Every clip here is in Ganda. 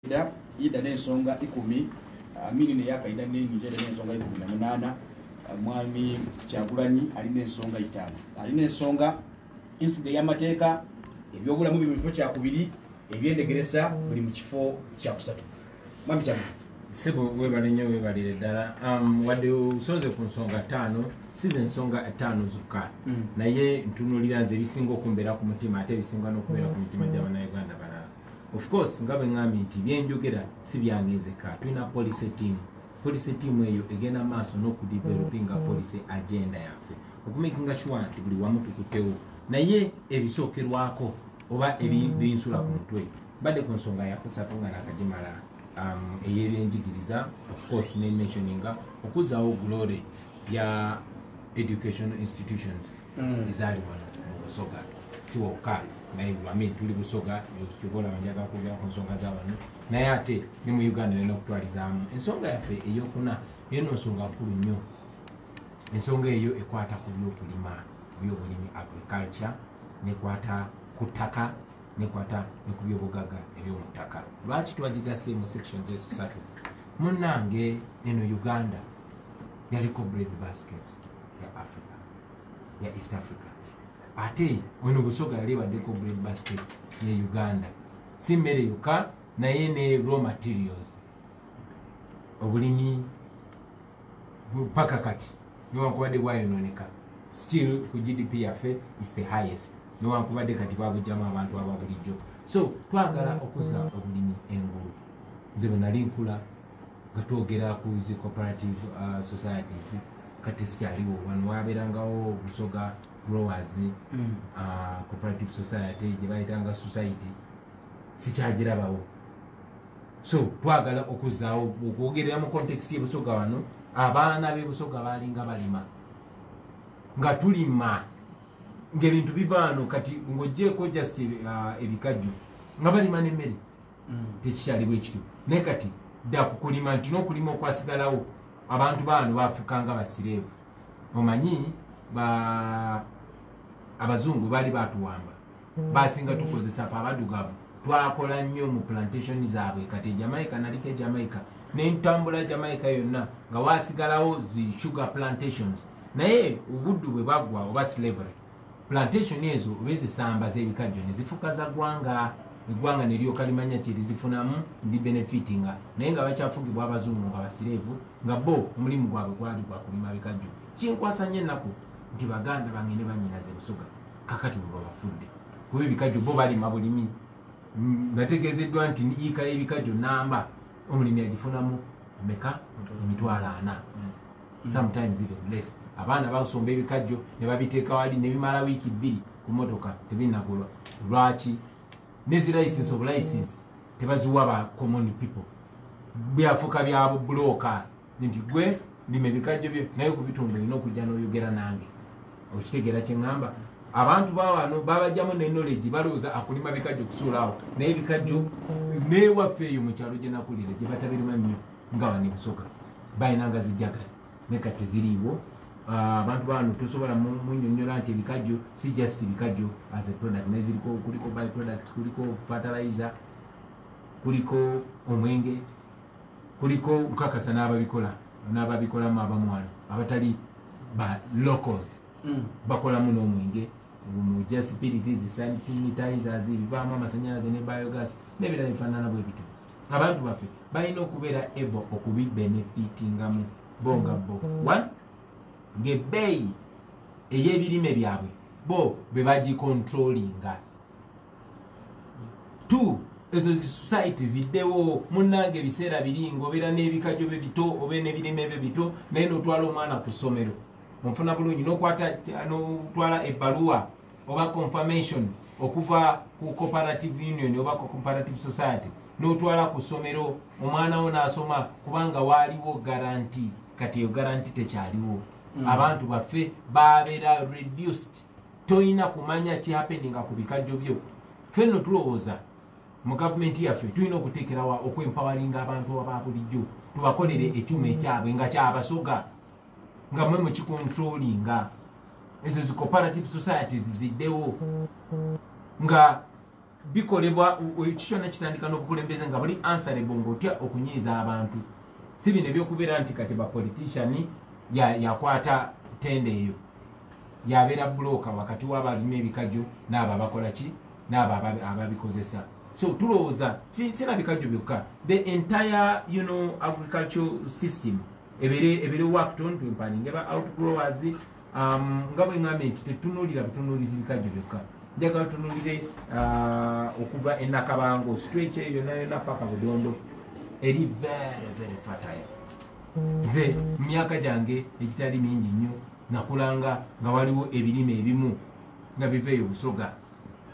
ida n'ensonga 10 mini yakaida n'enjere n'ensonga 18 mwami Kyagulanyi alina ensonga 5 alina ensonga enfuga y'amateeka ebyobulamu biri mu kifo kya kubiri ebyendegeresa buli mu kifo kya kusatu. Mwami Kyagulanyi sebo webale nnyo webalire ddala wadde osonze ku nsonga 5 size ensonga 5 zokka naye ntunulira nze ebisinga okumbeera ku mutima ate ebisinga n'okubeera ku mitima gy'abannayuganda balala. Of course nga bwe ngambye nti byenjogera si byangezeka tulina policy team eyo egenda maaso n'okudevelopinga policy agenda yaffe okumakinga sure nti buli wamu tukutewo naye ebisookerwako oba ebinsula ku mutwe badde ku nsonga yakusatu nga nakagimala ey'ebyenjigiriza of course ne mentioninga okuzaawo glory ya educational institutions ezali wano mu Busoga si wokka naye lwami tuli Busoga yosobola banjaga kugira ku nsonga z'abantu naye ate ne mu Uganda nena okutwalizaamu ensonga yaffe eyokuna yeno nsonga nkulu nnyo. Ensonga eyo ekwata ku byobulimi agriculture nekwata ku ttaka nekwata ne ku byobugagga eby'omu ttaka. Lwaki twagigase mu section z'esatu munnange eno Uganda yaliko bread basket ya Africa ya East Africa ate wano Busoga yali waddeko bread basket ya Uganda si mmere yokka naye ne raw materials obulimi paka kati newankubadde bwayononeka still ku GDP yaffe is the highest newankubadde kati babujjamu abantu aba bulijjo. So twagala okuza obulimi engulu nze bwe nali nkula nga twogera ku zi cooperative societies kati sikyaliwo wano wabeerangawo Busoga growers cooperative society gye bayitanga society sikyagirabawo. So twagala okuzaawo okwogerera mu context y'Ebusoga wano abaana b'Ebusoga balinga balima nga tulima ng'ebintu biva wano kati ng'oggyeko just ebikajjo nga balima n'emmere tekikyali bwe kityo naye kati dda kukulima nti n'okulima okwasigalawo abantu baano baafukanga basireevu. Omanyi abazungu baali batuwamba basinga tukozesa fe abaddugavu twakola nnyo mu plantation zaabwe kati Jamaica naliko Jamaica n'entambula Jamaica yonna nga waasigalawo zi sugar plantations naye obuddu bwe bwaggwa oba slavery plantation ezo oba ezisamba z'ebikajjo ne zifuka za ggwanga eggwanga ne lyoka limanya kye lizifunamu bibenefitinga naye nga bakyafugibwa abazungu nga basireevu nga bo omulimu gwabwe gwali gwa kulima bikajjo. Kinkwasa nnyo ennaku nti baganda bange ne bannyinaze Busoga kakati bwe babafudde kuba ebikajjo bo balima bulimi nategeezeddwa nti yiika y'ebikajjo namba omulimi agifunamu meka emitwalo 4 sometimes even less. Abaana basomba ebikajjo ne babiteeka wali ne bimala wiiki 2 ku motoka tebinnagulwa. Lwaki? Nezi license of license tebaziwa ba common people byafuka byabo bloka nti gwe lima ebikajjo byo naye ku bitundu bino okujja n'oyogera nange okitegeera kye ngamba. Abantu bawano babajjamu ne knowledge balowooza akulima bikajjo kusuulaawo naye ebikajjo neewaffe eyo mu kyalo gye nakulira gye batabirima nnyo nga wano Busoga bayinanga zijjagala naye kati ziriiwo. Abantu bano tosobola munnyonnyola nti ebikajjo si just ebikajjo as a product naye ziriko kuliko by products kuliko fertilizer kuliko omwenge kuliko nkakasa n'ababikolamu abamu wano abatali ba locals bakolamu n'omwenge mujja spirits sanitizers bivaamu amasanyalaze ne biogas n'ebirala bifaanana bwe bityo. Abantu baffe balina okubeera able okubibenefitingamu bonga bo ng'ebbeeyi ey'ebirime byabwe bo be bagikontrolinga. 2 ezo zi society ziddewo munnange ebiseera biri ng'obeera n'ebikajjo bye bito oba n'ebirime bye bito naye n'otwala omwana ku ssomero onfuna bulungi n'otwala ebbaluwa oba confirmation okuva ku cooperative union oba ku cooperative society n'otwala ku ssomero omwana wo n'asoma kubanga waaliwo garanti. Kati eyo garanti tekyaliwo. Abantu baffe babeera reduced toyina kumanya kihappeninga ku bikajjo byo. Fenno tulowooza mu gavumenti yaffe tulina okuteekerawa okwempawalinga abantu ababulijjo tubakolere ekyuma ekyabwe nga kyabasoga nga mwe mukikontrolinga. Ezo zi cooperative societies ziddewo nga bikolebwa ekikyona kitandika n'obukulembeze nga buli answerable ng'otya okunyiiza abantu si bino ebyokubeera nti kati bapolitician yakwata tende eyo yabeera buloka wakati w'abalima ebikajjo n'abo abakola ki n'abo ababikozesa so tulowooza sina bikajjo byokka the entire agricultural system ebere workton twempaninge ba outgrowers nga bwe ngambye nti tetunuulira butunuulizi bikajjo byokka njagala tunuulire okuva enakabango stretch eyo yonna paka budondo eri very very fertile nze mu myaka gyange ekitali mingi nnyo nakulanga nga waliwo ebirime ebimu nga biveeyo busoga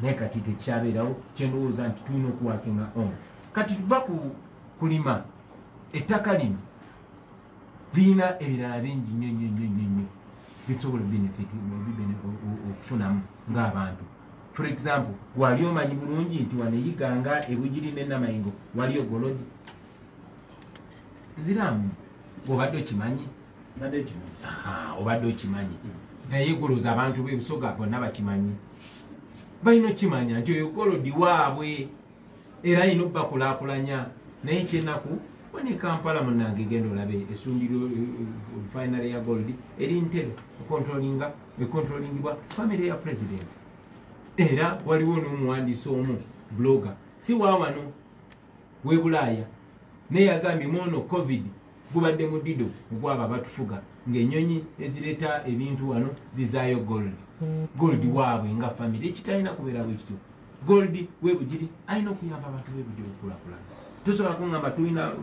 naye kati tekikyabeerawo kyendowooza nti tulina okuwakinga on kati tuva ku kulima ettaka lino lirina ebirala bingi nnyo bisobola okufunamu ng'abantu for example wali omanyi bulungi nti waneyiganga ebugiri n'enamayingo waliyo golodi nziramu obadde okimanyi obadde okimanyi naye golooza abantu b'ebusoga bonna bakimanyi balina okimanya nti oyo golodi waabwe era alina obbakulaakulanya naye ekyenaku wone Kampala munange genda olabe essundiro finale ya goldi eri ntebe ekontrolingibwa family ya president era waliwo n'omuwandiisi omu blogger si waawano we Bulaaya naye yagambye mwono covid gubadde mudido ogwabo abatufuga ng'ennyonyi ezireeta ebintu wano zizaayo goldi waabwe nga family ekitalina kubeera bwe kityo goldi webugiri alina okuyamba abantu bebugiri okulakulana tusobola kuŋŋamba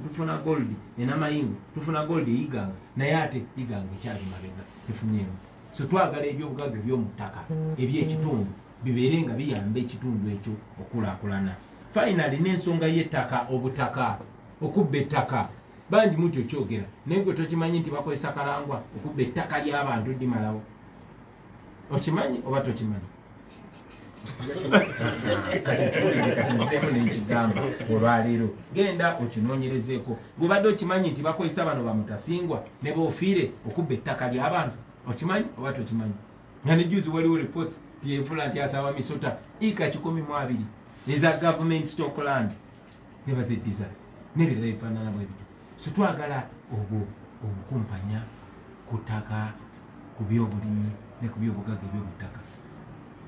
tufuna goldi enamayingo tufuna goldi eyiganga naye ate iganga ekyali mabega tefunyeemu so twagala ebyobugagga eby'omu ttaka ebyekitundu bibeere nga biyamba ekitundu ekyo okulaakulana finally n'ensonga y'ettaka obutaka okubba ettaka bangi muti okyogera naye gwe tokimanyi nti bakozesa kalangwa okubba ettaka ly'abantu limalawo okimanyi oba tokimanyi kati nzeemu nenkigamba olwaleero genda okinoonyerezeeko bwebadde okimanyi nti bakozesa bano bamutasingwa ne boofiire okubba ettaka ly'abantu okimanyi oba tokimanyi nga nejuzi waliwo reports tiyenfula nti asaba misota ika 12 eza government stockland ne baziddiza nebirala ebifaanana bwe bityo so twagala obukumpanya ku ttaka ku byobulimi ne ku byobugagga ebyobuttaka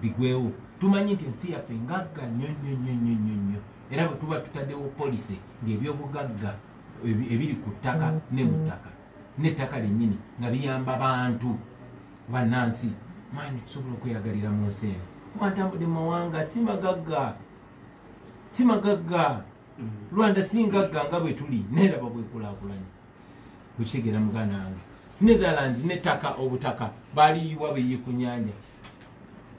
bigwewo tumanyi nti ensi yaffe ngagga nnyo era bwe tuba tutaddewo policy ng'ebyobugagga ebiri ku ttaka ne mu ttaka n'ettaka lennyini nga biyamba bantu bannansi mani tusobola okweyagalira mu nsi eno mwatambudde mu mawanga si magagga Rwanda si ngagga nga bwe tuli neraba bwekulaakulanye bwekitegeera muganda wange Netherlands n'ettaka obutaka baaliyiwa beyi ku nnyanja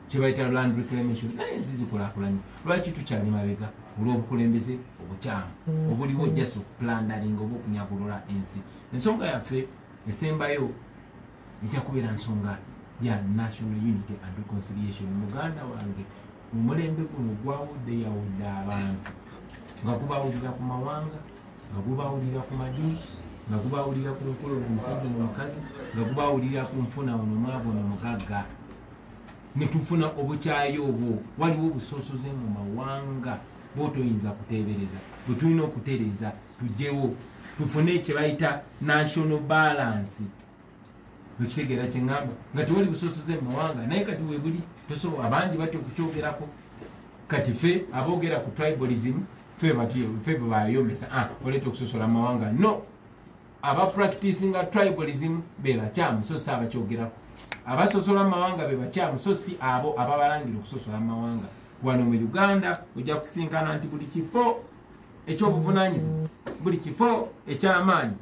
kyebayita land reclamation naye ensi zikulaakulanye lwaki tukyali mabega olw'obukulembeze obukyamu obuliwo just okuplandaringa oba okunyagulula ensi ensonga yaffe esembayo ejja kubeera nsonga ya national unity and reconciliation muganda wange mumulembe guno gwawudde yawudde abantu nga gubawulira ku mawanga nga gubawulira ku madini nga gubawulira ku nkolo omusajja n'omukazi nga gubawulira ku nfuna ono mwabo nomugagga netufuna obukyayi obwo waliwo obusosoze mu mawanga bwotoyinza kuteebereza bwe tulina okutereeza tujjewo tufune kye bayita national balance ekitegeera kyeŋŋamba nga tewali busosoze mu mawanga naye kati webuli tosobola abangi batya okukyogerako kati ffe aboogera ku tribalism ffe bwe bayomesa oleeta okusosola mu mawanga no abapracticinga tribalism be bakyamu so si abakyogerako abasosola mu mawanga be bakyamu so si abo ababalangira okusosola mu mawanga wano mu Uganda ojja kusinkana nti buli kifo ekyobuvunaanyizibwa buli kifo ekyamaanyi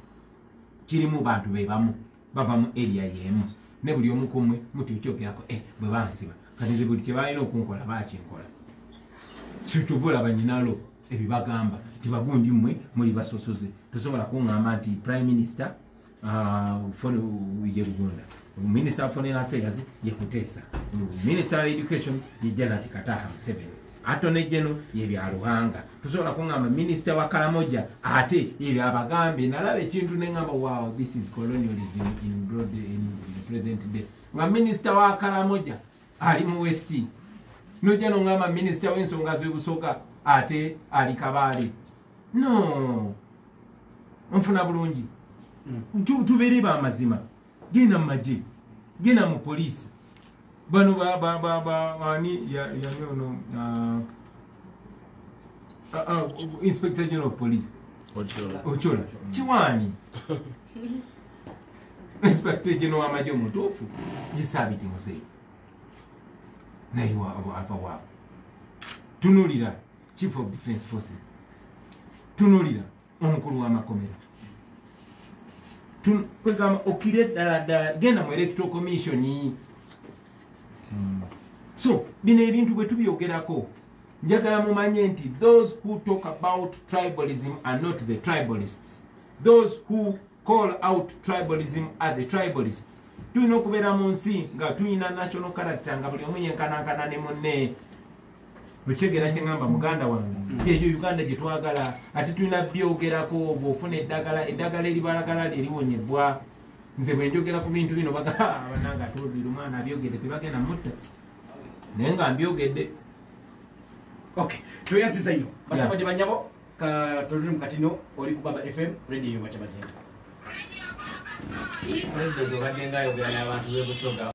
kirimu bantu bebamu bava mu area y'emu ne buli omu kumwe muti okyogerako bwe bansiba kati nze buli kyebalina okunkola bakinkola situbula banyinalo ebibagamba tibagundi mmwe muli basosoze tosobola kuŋŋamba nti prime minister ye Rugunda minister of foreign affairs ye Kuteesa minister of education ye Janet Kataha Museveni attorney general ye Byaruhanga tosobola kuŋŋamba minister wa Karamoja ate ye Byabagambe nalaba ekintu neŋŋamba wow this is colonialism in the present day nga minister wa Karamoja ali mu West nojja nongamba minisita w'ensonga z'ebusoga ate ali Kabaale. No, nfuna bulungi. Tubeere ba mazima. Genda mu magye, genda mu poliisi. Bano ani ono Inspector General of Police Ochola Chiwani Inspector General w'amagye omutuufu Gisabiti Muzeyi naye ava waabo. Tunuulira Chief of Defence Forces, tunuulira omukulu w'amakomera, kwegamba okire ddala genda mu Electoral Commission. So bino ebintu bwe tubyogerako njagala mumanye nti those who talk about tribalism are not the tribalists. Those who call out tribalism are the tribalists. Tulina okubeera mu nsi nga tulina national character nga buli omu yenkanankana ne munne. Bwekyegera kyengamba muganda wange eyo Uganda gye twagala ate tulina byogerako bw'ofuna eddagala eribalagala liwonyebwa. Nze bwe njogera ku bintu bino bananga atobira omwana abyogedde tebagenda mutta naye nga mbyogedde. Okay, tuyaziza ino basabadde banyabo ka toluli mukatino oli ku Baba FM radio yo Machabazinga. Radio badde nga yogera n'abantu b'ebusoga